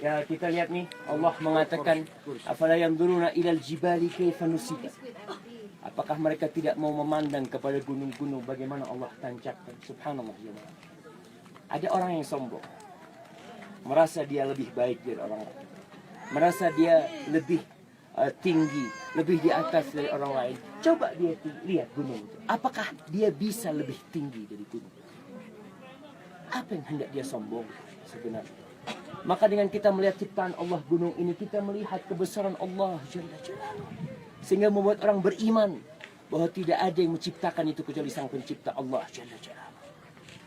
Ya, kita lihat nih, Allah mengatakan, afala yanzuruna ilal jibali kaifa nusibat. Apakah mereka tidak mau memandang kepada gunung-gunung bagaimana Allah tancapkan? Subhanallah. Ya. Ada orang yang sombong, merasa dia lebih baik dari orang lain, merasa dia lebih tinggi, lebih di atas dari orang lain. Coba dia lihat gunung itu. Apakah dia bisa lebih tinggi dari gunung? Apa yang hendak dia sombong sebenarnya? Maka dengan kita melihat ciptaan Allah gunung ini, kita melihat kebesaran Allah Jalla Jalaluhu. Sehingga membuat orang beriman bahwa tidak ada yang menciptakan itu kecuali Sang Pencipta Allah Jalla Jalaluhu.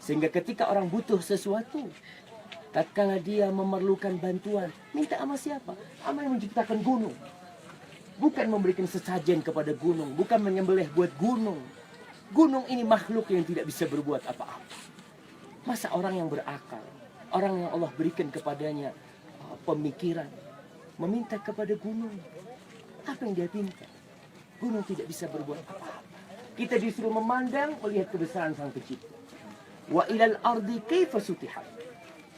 Sehingga ketika orang butuh sesuatu, tatkala dia memerlukan bantuan, minta sama siapa? Sama yang menciptakan gunung. Bukan memberikan sesajen kepada gunung, bukan menyembelih buat gunung. Gunung ini makhluk yang tidak bisa berbuat apa-apa. Masa orang yang berakal, orang yang Allah berikan kepadanya pemikiran, meminta kepada gunung, apa yang dia minta? Gunung tidak bisa berbuat apa-apa. Kita disuruh memandang, melihat kebesaran Sang Pencipta. Wa ilal ardi kaifa sutihat.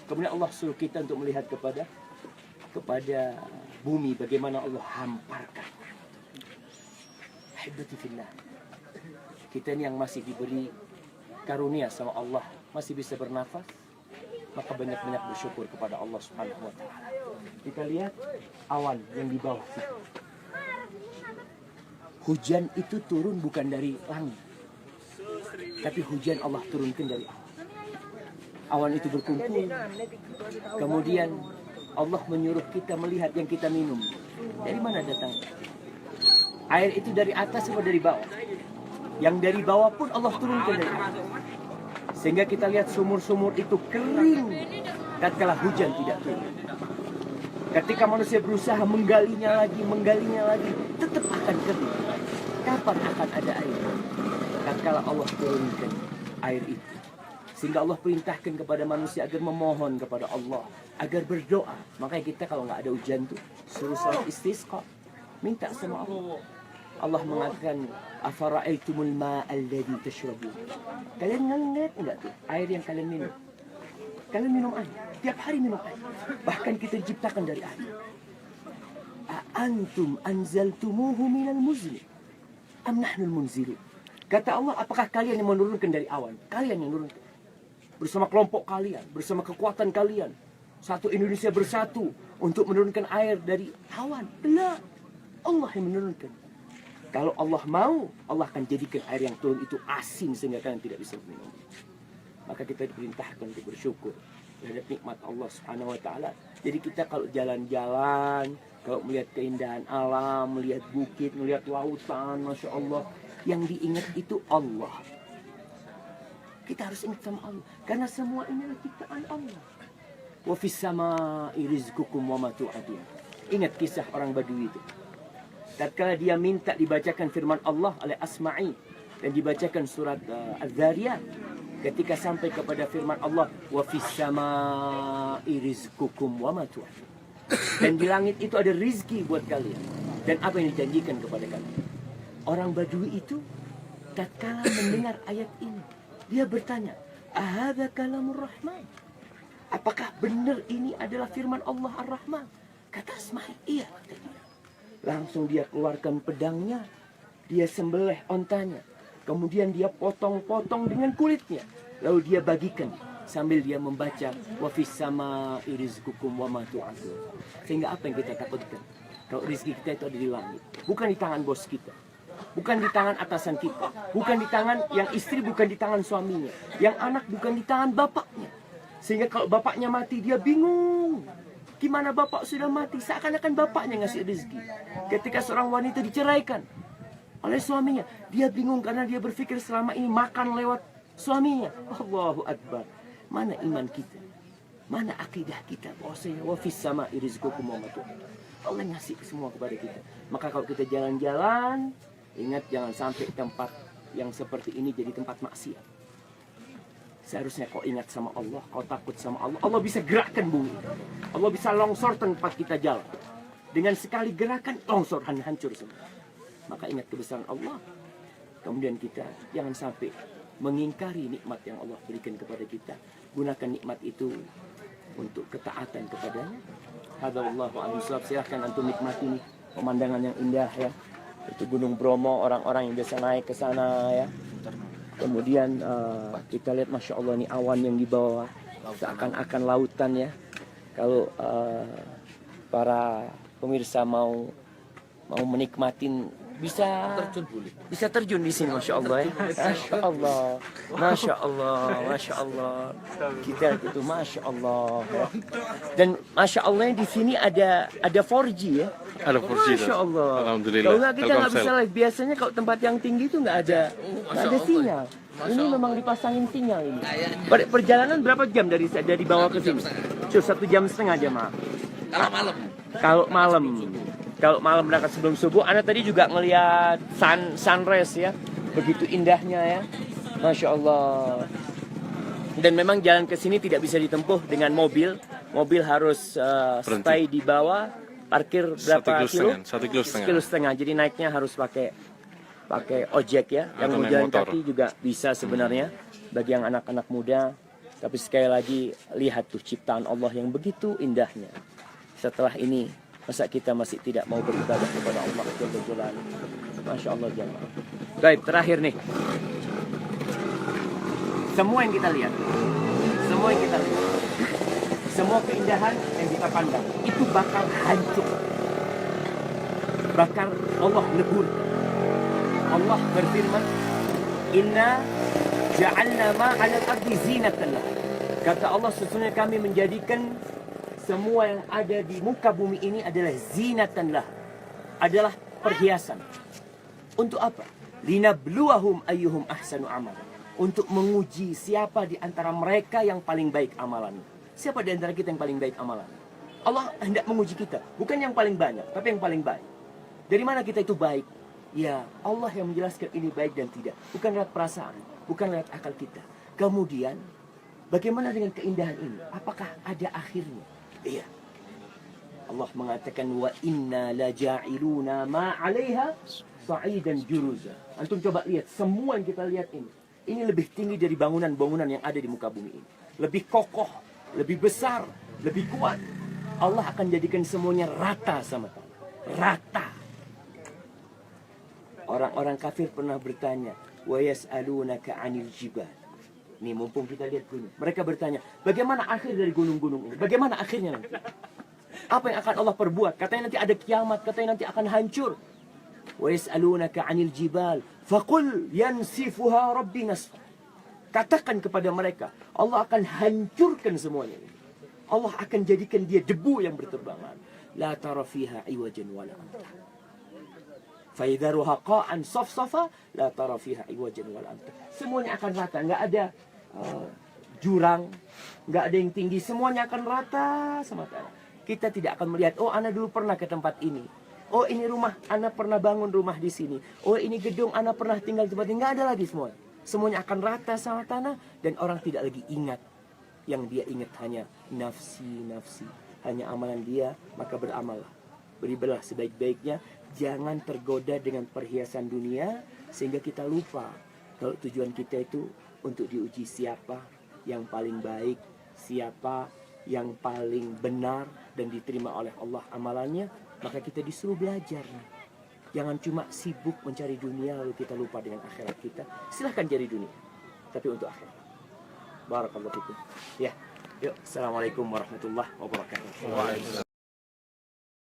Kemudian Allah suruh kita untuk melihat kepada bumi, bagaimana Allah hamparkan. Ahibati fillah. Kita ini yang masih diberi karunia sama Allah, masih bisa bernafas, maka banyak-banyak bersyukur kepada Allah Subhanahu wa taala. Kita lihat awan yang di bawah situ. Hujan itu turun bukan dari langit, tapi hujan Allah turunkan dari awan. Awan itu berkumpul, kemudian Allah menyuruh kita melihat yang kita minum. Dari mana datang? Air itu dari atas atau dari bawah? Yang dari bawah pun Allah turunkan dari atas. Sehingga kita lihat sumur-sumur itu kering tatkala hujan tidak turun. Ketika manusia berusaha menggalinya lagi, tetap akan kering. Kapan akan ada air? Tatkala Allah turunkan air itu. Sehingga Allah perintahkan kepada manusia agar memohon kepada Allah, agar berdoa. Makanya kita kalau nggak ada hujan tuh suruh salat istisqa, minta sama Allah. Allah mengatakan, afara'aitumul ma'alladzi tashrabun. Kalian ngeliat enggak tuh air yang kalian minum? Kalian minum air, tiap hari minum air. Bahkan kita diciptakan dari air. Antum anzaltumuhu minal muzni am nahnul munzilun. Kata Allah, apakah kalian yang menurunkan dari awan? Kalian yang menurunkan. Bersama kelompok kalian, bersama kekuatan kalian. Satu Indonesia bersatu untuk menurunkan air dari awan. Belum. Allah yang menurunkan. Kalau Allah mau, Allah akan jadikan air yang turun itu asin sehingga kalian tidak bisa minum. Maka kita diperintahkan untuk bersyukur terhadap nikmat Allah Subhanahu wa taala. Jadi kita kalau jalan-jalan, kalau melihat keindahan alam, melihat bukit, melihat lautan, Masya Allah, yang diingat itu Allah. Kita harus ingat sama Allah, karena semua ini adalah ciptaan Allah. Wa fis samaa'i rizqukum wa ma tu'adun. Ingat kisah orang Badui itu. Tatkala dia minta dibacakan firman Allah oleh Asma'i dan dibacakan surat Az-Zariyat, ketika sampai kepada firman Allah, wa fis samaa'i rizqukum wa ma tu'adun. Dan di langit itu ada rizki buat kalian dan apa yang dijanjikan kepada kalian. Orang Badui itu tatkala mendengar ayat ini, dia bertanya, ahadza kalamur rahman? Apakah benar ini adalah firman Allah Ar-Rahman? Kata Asma'i, iya. Langsung dia keluarkan pedangnya, dia sembelih ontanya, kemudian dia potong-potong dengan kulitnya, lalu dia bagikan sambil dia membaca wa fis samaa'i rizqukum wa ma tu'adun. Sehingga apa yang kita takutkan? Kalau rezeki kita itu ada di langit, bukan di tangan bos kita, bukan di tangan atasan kita, bukan di tangan yang istri, bukan di tangan suaminya, yang anak bukan di tangan bapaknya. Sehingga kalau bapaknya mati dia bingung. Gimana bapak sudah mati? Seakan-akan bapaknya ngasih rezeki. Ketika seorang wanita diceraikan oleh suaminya, dia bingung karena dia berpikir selama ini makan lewat suaminya. Allahu Akbar. Mana iman kita? Mana akidah kita? Bahwasanya wa fis samaa'i rizqukum wa ma tu'adun. Allah ngasih semua kepada kita. Maka kalau kita jalan-jalan, ingat jangan sampai tempat yang seperti ini jadi tempat maksiat. Seharusnya kau ingat sama Allah, kau takut sama Allah. Allah bisa gerakkan bumi. Allah bisa longsor tempat kita jalan. Dengan sekali gerakan, longsor hancur semua. Maka ingat kebesaran Allah. Kemudian kita jangan sampai mengingkari nikmat yang Allah berikan kepada kita. Gunakan nikmat itu untuk ketaatan kepadanya. Hadza wallahu a'lam bishawab. Silahkan antum nikmati nih pemandangan yang indah ya. Itu Gunung Bromo, orang-orang yang biasa naik ke sana ya. Kemudian kita lihat Masya Allah nih awan yang di bawah seakan-akan lautan ya. Kalau para pemirsa mau menikmatin bisa terjun di sini, Masya Allah ya. Masya Allah, Masya Allah, Masya Allah. Kita itu Masya Allah ya. Dan Masya Allah di sini ada 4G ya. Ada 4G. Masya Allah. Alhamdulillah. Kalau nggak kita nggak bisa live. Biasanya kalau tempat yang tinggi itu nggak ada sinyal. Ini memang dipasangin sinyal ini. Perjalanan berapa jam dari bawah ke sini? 1,5 jam aja maaf. Kalau malam berangkat sebelum subuh, Anda tadi juga ngelihat sunrise ya, begitu indahnya ya, Masya Allah. Dan memang jalan ke sini tidak bisa ditempuh dengan mobil harus stay di bawah, parkir berapa kilo? 1,5 kilo. 1,5 kilo. Jadi naiknya harus pakai ojek ya. Yang mau jalan kaki juga bisa sebenarnya bagi yang anak-anak muda. Tapi sekali lagi lihat tuh ciptaan Allah yang begitu indahnya. Setelah ini masa kita masih tidak mau beribadah kepada Allah Jalla Jalaluhu. Masya Allah jamaah. Baik, terakhir nih. Semua yang kita lihat, semua keindahan yang kita pandang itu bakal hancur. Bakal Allah lebur. Allah berfirman, Inna ja'alna ma'alal ardi zinatan lah. Kata Allah, sesungguhnya kami menjadikan semua yang ada di muka bumi ini adalah zinatan lah, adalah perhiasan. Untuk apa? Linabluwahum ayyuhum ahsanu amal. Untuk menguji siapa di antara mereka yang paling baik amalannya. Siapa di antara kita yang paling baik amalannya? Allah hendak menguji kita, bukan yang paling banyak, tapi yang paling baik. Dari mana kita itu baik? Ya, Allah yang menjelaskan ini baik dan tidak. Bukan lewat perasaan, bukan lewat akal kita. Kemudian, bagaimana dengan keindahan ini? Apakah ada akhirnya? Iya. Allah mengatakan wa inna la ja'iluna ma 'alaiha sa'idan juruza. Antum coba lihat semua yang kita lihat ini. Ini lebih tinggi dari bangunan-bangunan yang ada di muka bumi ini. Lebih kokoh, lebih besar, lebih kuat. Allah akan jadikan semuanya rata sama tanah. Rata. Orang-orang kafir pernah bertanya, wa yas'alunaka 'anil jibal. Nih mumpung kita lihat gunung. Mereka bertanya, bagaimana akhir dari gunung-gunung ini? Bagaimana akhirnya nanti? Apa yang akan Allah perbuat? Katanya nanti ada kiamat, katanya nanti akan hancur. Wa yas'alunaka 'anil jibal, faqul yansifuha rabbi nasfa. Katakan kepada mereka, Allah akan hancurkan semuanya. Allah akan jadikan dia debu yang berterbangan. La tara fiha iwajan wala amta. Fa idza ruhaqan safsafa la tara fiha iwajan wala amta. Semuanya akan rata, nggak ada jurang, nggak ada yang tinggi, semuanya akan rata sama tanah. Kita tidak akan melihat, oh ana dulu pernah ke tempat ini, oh ini rumah, ana pernah bangun rumah di sini, oh ini gedung, ana pernah tinggal di tempat ini. Nggak ada lagi semua. Semuanya akan rata sama tanah dan orang tidak lagi ingat. Yang dia ingat hanya nafsi, hanya amalan dia, maka beramallah, beribadah sebaik-baiknya. Jangan tergoda dengan perhiasan dunia sehingga kita lupa kalau tujuan kita itu untuk diuji siapa yang paling baik, siapa yang paling benar dan diterima oleh Allah amalannya. Maka kita disuruh belajar. Jangan cuma sibuk mencari dunia lalu kita lupa dengan akhirat kita. Silahkan cari dunia, tapi untuk akhirat. Barakallahu fikum. Ya, yuk. Assalamualaikum warahmatullahi wabarakatuh.